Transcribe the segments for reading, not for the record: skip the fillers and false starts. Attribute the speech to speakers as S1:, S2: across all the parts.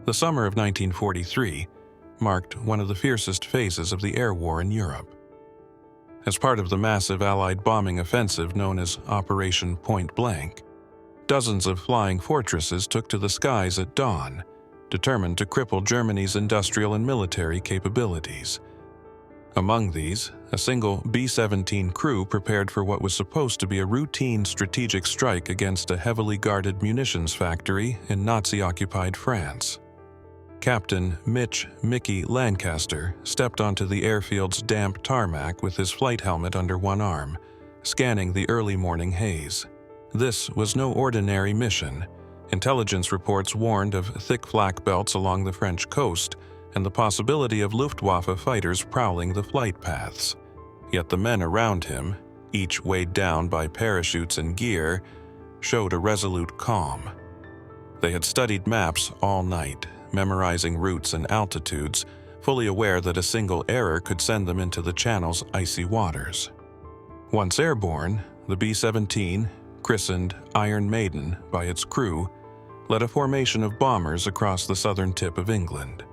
S1: The summer of 1943 marked one of the fiercest phases of the air war in Europe. As part of the massive Allied bombing offensive known as Operation Point Blank, dozens of flying fortresses took to the skies at dawn, determined to cripple Germany's industrial and military capabilities. Among these, a single B-17 crew prepared for what was supposed to be a routine strategic strike against a heavily guarded munitions factory in Nazi-occupied France. Captain Mitch "Mickey" Lancaster stepped onto the airfield's damp tarmac with his flight helmet under one arm, scanning the early morning haze. This was no ordinary mission. Intelligence reports warned of thick flak belts along the French coast and the possibility of Luftwaffe fighters prowling the flight paths. Yet the men around him, each weighed down by parachutes and gear, showed a resolute calm. They had studied maps all night, memorizing routes and altitudes, fully aware that a single error could send them into the channel's icy waters. Once airborne, the B-17, christened Iron Maiden by its crew, led a formation of bombers across the southern tip of England.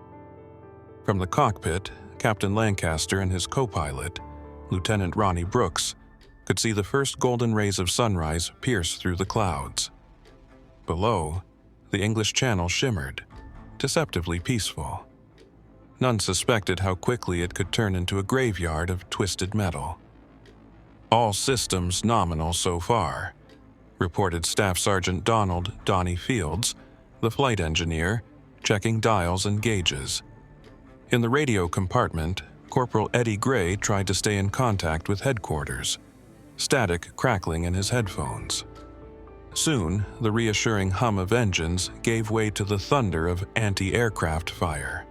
S1: From the cockpit, Captain Lancaster and his co-pilot, Lieutenant Ronnie Brooks, could see the first golden rays of sunrise pierce through the clouds. Below, the English Channel shimmered, deceptively peaceful. None suspected how quickly it could turn into a graveyard of twisted metal. "All systems nominal so far," reported Staff Sergeant Donald "Donnie" Fields, the flight engineer, checking dials and gauges. In the radio compartment, Corporal Eddie Gray tried to stay in contact with headquarters, static crackling in his headphones. Soon, the reassuring hum of engines gave way to the thunder of anti-aircraft fire.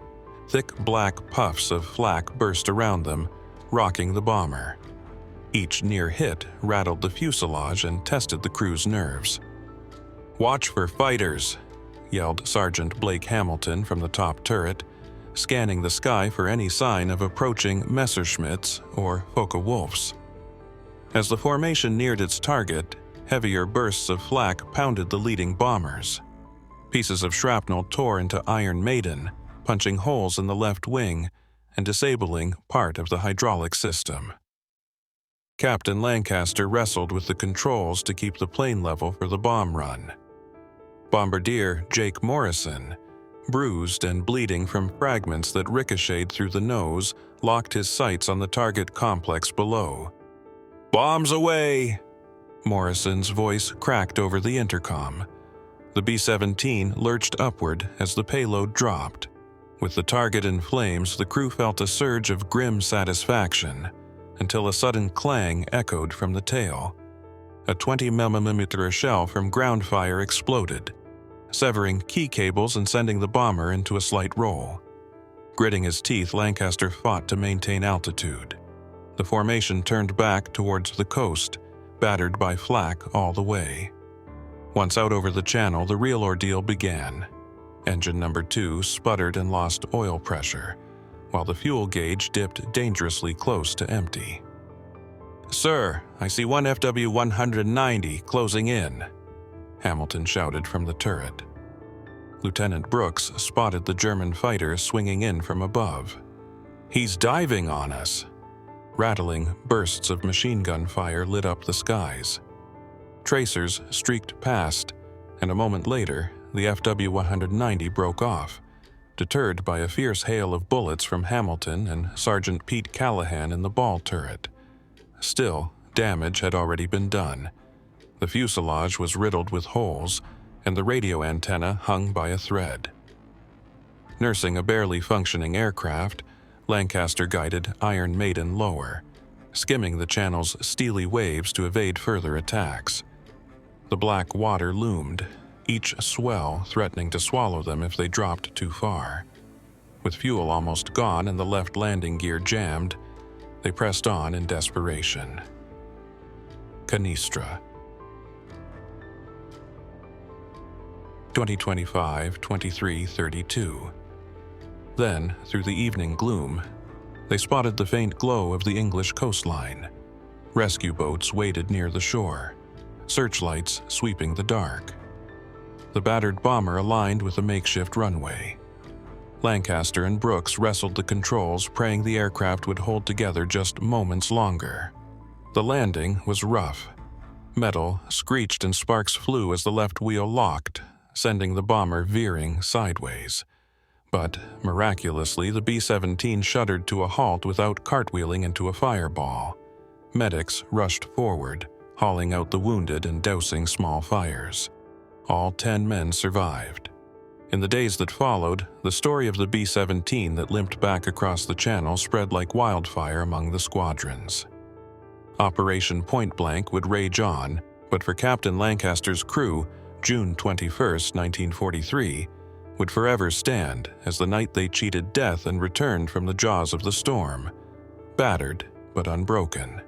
S1: Thick black puffs of flak burst around them, rocking the bomber. Each near hit rattled the fuselage and tested the crew's nerves. "Watch for fighters," yelled Sergeant Blake Hamilton from the top turret, scanning the sky for any sign of approaching Messerschmitts or Focke-Wulfs. As the formation neared its target, heavier bursts of flak pounded the leading bombers. Pieces of shrapnel tore into Iron Maiden, punching holes in the left wing and disabling part of the hydraulic system. Captain Lancaster wrestled with the controls to keep the plane level for the bomb run. Bombardier Jake Morrison, bruised and bleeding from fragments that ricocheted through the nose, locked his sights on the target complex below. "Bombs away!" Morrison's voice cracked over the intercom. The B-17 lurched upward as the payload dropped. With the target in flames, the crew felt a surge of grim satisfaction, until a sudden clang echoed from the tail. A 20mm shell from ground fire exploded, severing key cables and sending the bomber into a slight roll. Gritting his teeth, Lancaster fought to maintain altitude. The formation turned back towards the coast, battered by flak all the way. Once out over the channel, the real ordeal began. Engine number 2 sputtered and lost oil pressure, while the fuel gauge dipped dangerously close to empty. "Sir, I see one FW-190 closing in," Hamilton shouted from the turret. Lieutenant Brooks spotted the German fighter swinging in from above. "He's diving on us." Rattling bursts of machine gun fire lit up the skies. Tracers streaked past, and a moment later, the FW-190 broke off, deterred by a fierce hail of bullets from Hamilton and Sergeant Pete Callahan in the ball turret. Still, damage had already been done. The fuselage was riddled with holes, and the radio antenna hung by a thread. Nursing a barely functioning aircraft, Lancaster guided Iron Maiden lower, skimming the channel's steely waves to evade further attacks. The black water loomed, each swell threatening to swallow them if they dropped too far. With fuel almost gone and the left landing gear jammed, they pressed on in desperation. Canistra. 2025-23-32. Then, through the evening gloom, they spotted the faint glow of the English coastline. Rescue boats waited near the shore, searchlights sweeping the dark. The battered bomber aligned with a makeshift runway, Lancaster and Brooks wrestled the controls, praying the aircraft would hold together just moments longer. The landing was rough. Metal screeched and sparks flew as the left wheel locked, sending the bomber veering sideways. But, miraculously, the B-17 shuddered to a halt without cartwheeling into a fireball. Medics rushed forward, hauling out the wounded and dousing small fires. All 10 men survived. In the days that followed, the story of the B-17 that limped back across the channel spread like wildfire among the squadrons. Operation Point Blank would rage on, but for Captain Lancaster's crew, June 21, 1943, would forever stand as the night they cheated death and returned from the jaws of the storm, battered but unbroken.